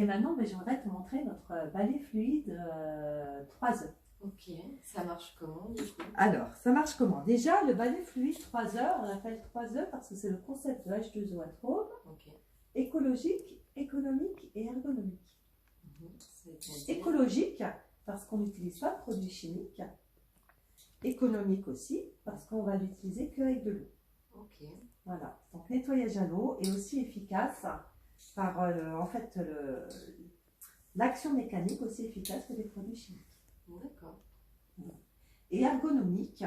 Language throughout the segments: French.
maintenant, ben, j'aimerais te montrer notre balai fluide 3 heures. Ok, ça marche comment du coup? Alors, ça marche comment? Déjà, le balai fluide 3 heures, on l'appelle 3 heures parce que c'est le concept de H2O at Home, Ok. écologique, économique et ergonomique. C'est-à-dire? Écologique, parce qu'on n'utilise pas de produits chimiques. Économique aussi, parce qu'on va l'utiliser qu'avec de l'eau. Ok. Voilà, donc nettoyage à l'eau est aussi efficace par en fait l'action mécanique aussi efficace que les produits chimiques. D'accord. Et ergonomique,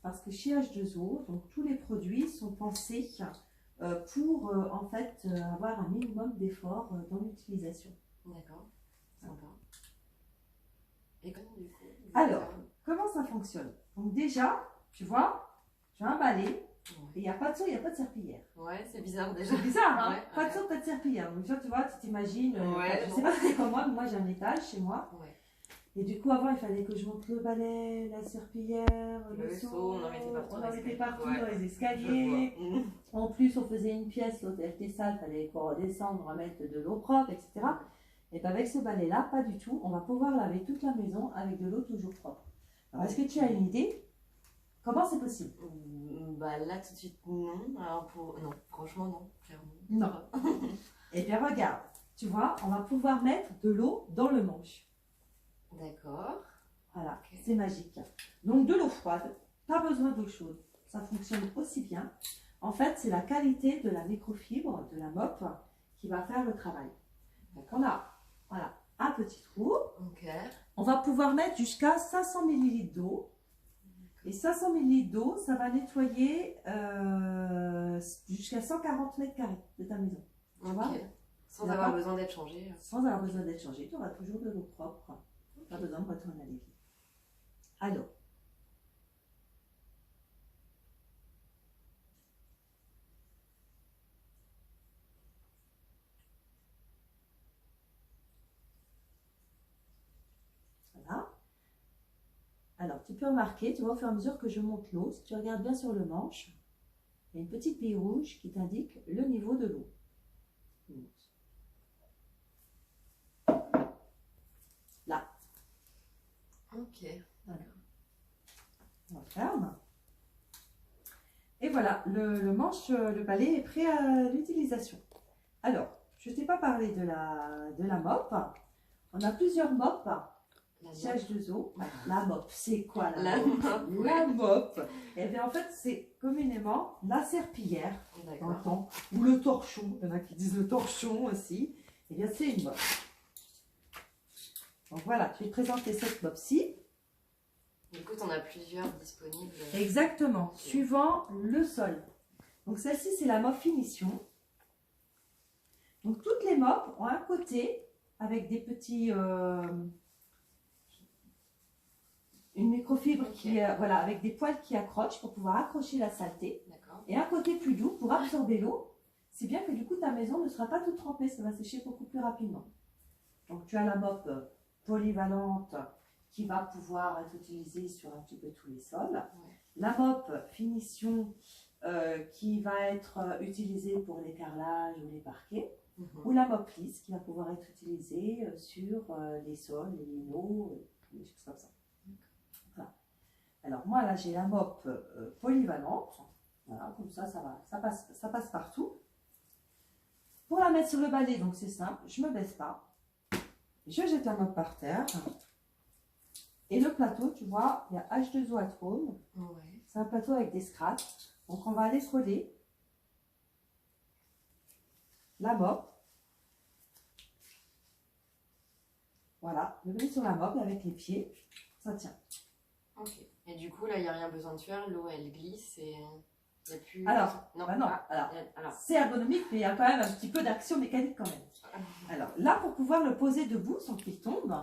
parce que chez H2O, donc tous les produits sont pensés pour en fait avoir un minimum d'effort dans l'utilisation. D'accord. Sympa. Et comment du coup? Alors, comment ça fonctionne? Donc déjà, tu vois, j'ai un balai et il n'y a pas de seau, il n'y a pas de serpillière. Ouais, c'est bizarre déjà. C'est bizarre, hein? Ouais, Pas de seau, pas de serpillière. Donc déjà, tu vois, tu t'imagines, Ouais, je bon. sais pas si c'est comme moi, mais moi j'ai un étage chez moi. Ouais. Et du coup, avant, il fallait que je monte le balai, la serpillière, le seau. On en mettait partout. On en mettait partout Ouais. dans les Je escaliers. vois. En plus, on faisait une pièce, l'autre elle était sale, il fallait qu'on redescende, remettre de l'eau propre, etc. Et bien avec ce balai-là, pas du tout. On va pouvoir laver toute la maison avec de l'eau toujours propre. Alors, est-ce que tu as une idée? Comment c'est possible? Bah là tout de suite non. Alors pour non, franchement non, clairement. Non. Eh bien regarde, tu vois, on va pouvoir mettre de l'eau dans le manche. D'accord. Voilà, Ok. c'est magique. Donc de l'eau froide, pas besoin d'eau chaude. Ça fonctionne aussi bien. En fait, c'est la qualité de la microfibre, de la mop, qui va faire le travail. Donc on a voilà, un petit trou. Ok. On va pouvoir mettre jusqu'à 500 ml d'eau. Et 500 ml d'eau, ça va nettoyer jusqu'à 140 mètres carrés de ta maison. Tu vois? Ok. Sans avoir besoin d'être changé. Sans avoir besoin d'être changé, tu auras toujours de l'eau propre. Pas besoin de retourner à l'évier. Alors, voilà. Alors, tu peux remarquer, tu vois, au fur et à mesure que je monte l'eau, si tu regardes bien sur le manche, il y a une petite bille rouge qui t'indique le niveau de l'eau. Là. Ok. On ferme. Et voilà, le manche, le balai est prêt à l'utilisation. Alors, je ne t'ai pas parlé de la mop. On a plusieurs mops. Chez H2O, la mop, c'est quoi la mop? La mop, eh bien en fait, c'est communément la serpillière, D'accord. ou le torchon. Il y en a qui disent le torchon aussi. Eh bien, c'est une mop. Donc voilà, je vais te présenter cette mop-ci. Du coup, on a plusieurs disponibles. Exactement, suivant le sol. Donc celle-ci, c'est la mop finition. Donc toutes les mops ont un côté avec des petits... une microfibre qui voilà, avec des poils qui accrochent pour pouvoir accrocher la saleté. Et un côté plus doux pour absorber l'eau. Si bien que du coup ta maison ne sera pas toute trempée, ça va sécher beaucoup plus rapidement. Donc tu as la mop polyvalente qui va pouvoir être utilisée sur un petit peu tous les sols. La mop finition qui va être utilisée pour les carrelages ou les parquets. Ou la mop lisse qui va pouvoir être utilisée sur les sols, les linos, des choses comme ça. Alors moi là j'ai la mop polyvalente, voilà, comme ça, ça passe partout. Pour la mettre sur le balai, donc c'est simple, je ne me baisse pas, je jette la mop par terre, et le plateau, tu vois, il y a H2O at Home, c'est un plateau avec des scratchs, donc on va aller coller la mop, voilà, le mettre sur la mop avec les pieds, ça tient. Ok. Et du coup, là, il n'y a rien besoin de faire. L'eau, elle glisse et il n'y a plus... Alors, non, bah non. Alors. C'est ergonomique, mais il y a quand même un petit peu d'action mécanique quand même. Alors, là, pour pouvoir le poser debout sans qu'il tombe,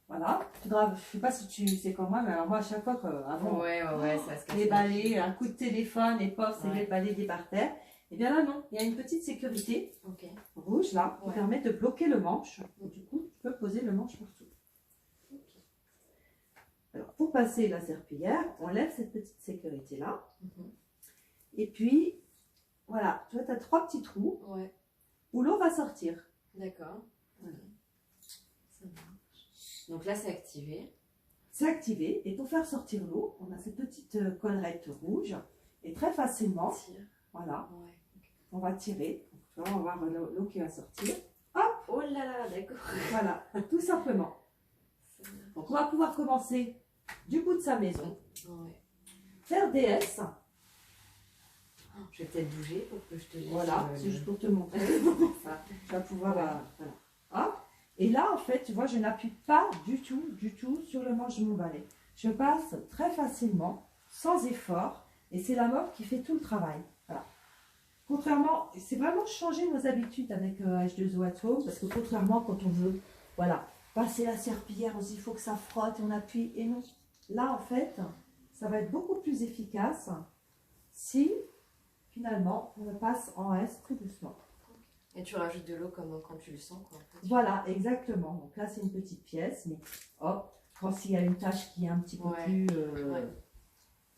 voilà. Je ne sais pas si tu sais comme moi, mais alors moi, à chaque fois qu'avant, ça se casse les balais, un coup de téléphone et pof, c'est les balais des par terre. Et bien là, non. Il y a une petite sécurité rouge, là, qui permet de bloquer le manche. Et du coup, tu peux poser le manche partout. Alors, pour passer la serpillière, on lève cette petite sécurité-là. Et puis, voilà, tu vois, tu as 3 petits trous. où l'eau va sortir. D'accord. Voilà. Ça marche. Donc là, c'est activé. C'est activé et pour faire sortir l'eau, on a cette petite collerette rouge et très facilement, voilà, Ouais. on va tirer. Donc, on va voir l'eau qui va sortir. Oh là là, d'accord. Voilà, tout simplement. Donc on va pouvoir commencer du bout de sa maison, Ouais. faire des S. Je vais peut-être bouger pour que je te dise. Voilà, c'est juste pour te montrer. Ça, tu vas pouvoir, voilà. Hop. Et là, en fait, tu vois, je n'appuie pas du tout sur le manche de mon balai. Je passe très facilement, sans effort, et c'est la mop qui fait tout le travail. Voilà. Contrairement, c'est vraiment changer nos habitudes avec H2O at Home, parce que contrairement, quand on veut, voilà, passer la serpillière, aussi, il faut que ça frotte, on appuie, et non. Là, en fait, ça va être beaucoup plus efficace si, finalement, on le passe en S tout doucement. Et tu rajoutes de l'eau comme quand tu le sens, quoi. En fait. Voilà, exactement. Donc là, c'est une petite pièce, mais hop, quand il y a une tâche qui est un petit peu plus,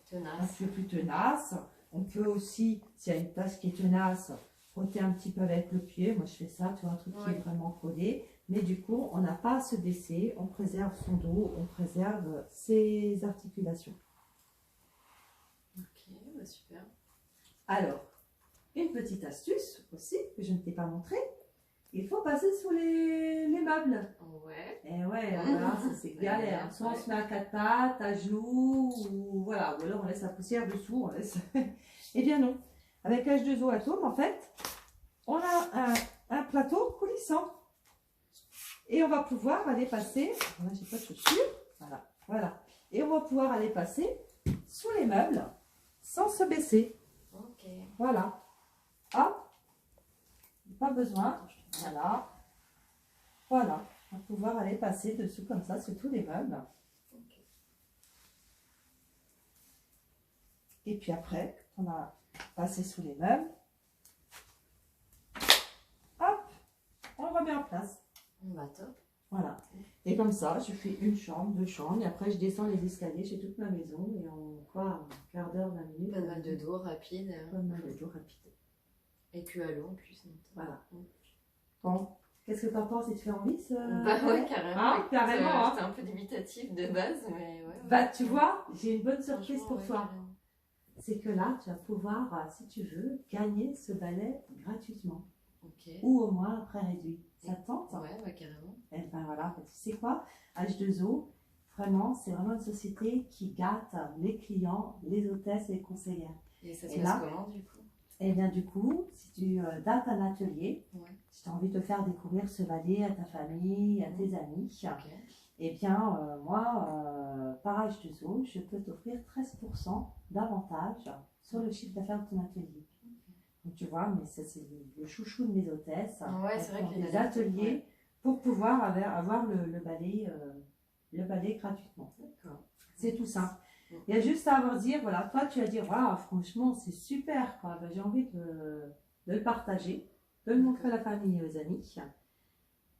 tenace. un peu plus tenace, on peut aussi, s'il y a une tâche qui est tenace, frotter un petit peu avec le pied. Moi, je fais ça, tu vois, un truc qui est vraiment collé. Mais du coup, on n'a pas à se baisser, on préserve son dos, on préserve ses articulations. Ok, bah super. Alors, une petite astuce aussi, que je ne t'ai pas montré, il faut passer sous les meubles. Ouais. Et ouais, là, c'est galère. Soit on se met à quatre pattes, à genoux, ou voilà, ou alors on laisse la poussière dessous, on laisse... Eh bien non. Avec H2O at Home, en fait, on a un plateau coulissant. Et on va pouvoir aller passer, là j'ai pas de chaussures, voilà. Et on va pouvoir aller passer sous les meubles sans se baisser. Ok. Voilà. Hop. Pas besoin. Voilà. On va pouvoir aller passer dessous comme ça sur tous les meubles. Okay. Et puis après, on a passé sous les meubles. Hop. On le remet en place. Bah top. Voilà. Et comme ça, je fais une chambre, deux chambres. Et après, je descends les escaliers chez toute ma maison. Et en quoi, un quart d'heure, 20 minutes. Pas mal de dos rapide. Pas mal de dos rapide. Et que à l'eau en plus. Voilà. Bon. Qu'est-ce que tu en penses? Il te fait envie ce... Bah ouais, carrément. Ah, carrément. J'étais un peu dubitative de base, mais ouais. Bah tu vois, j'ai une bonne surprise pour toi. Carrément. C'est que là, tu vas pouvoir, si tu veux, gagner ce balai gratuitement. Ok. Ou au moins à prix réduit. Ça te tente? Ouais, bah carrément. Et ben voilà, tu sais quoi? H2O, vraiment, c'est vraiment une société qui gâte les clients, les hôtesses et les conseillères. Et ça se passe comment du coup? Et bien du coup, si tu dates un atelier, si tu as envie de faire découvrir ce balai à ta famille, à tes amis, et bien moi, par H2O, je peux t'offrir 13% d'avantage sur le chiffre d'affaires de ton atelier. Donc tu vois, mais ça c'est le chouchou de mes hôtesses. C'est vrai que les ateliers pour pouvoir avoir le balai gratuitement. C'est tout simple. Il y a juste à avoir dire, voilà, toi tu vas dire, waouh, franchement c'est super, quoi. Ben, j'ai envie de le partager, de le montrer à la famille et aux amis.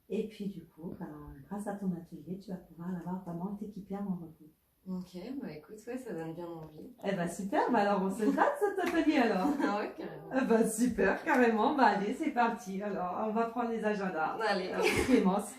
Et puis du coup, ben, grâce à ton atelier, tu vas pouvoir l'avoir vraiment t'équiper à mon repos. Ok, bah écoute, ouais, ça donne bien envie. Eh ben super, ben alors on se gratte cet atelier alors. Ah ouais, carrément. Eh ben super, carrément, ben allez, c'est parti. Alors, on va prendre les agendas. Allez, Clémence.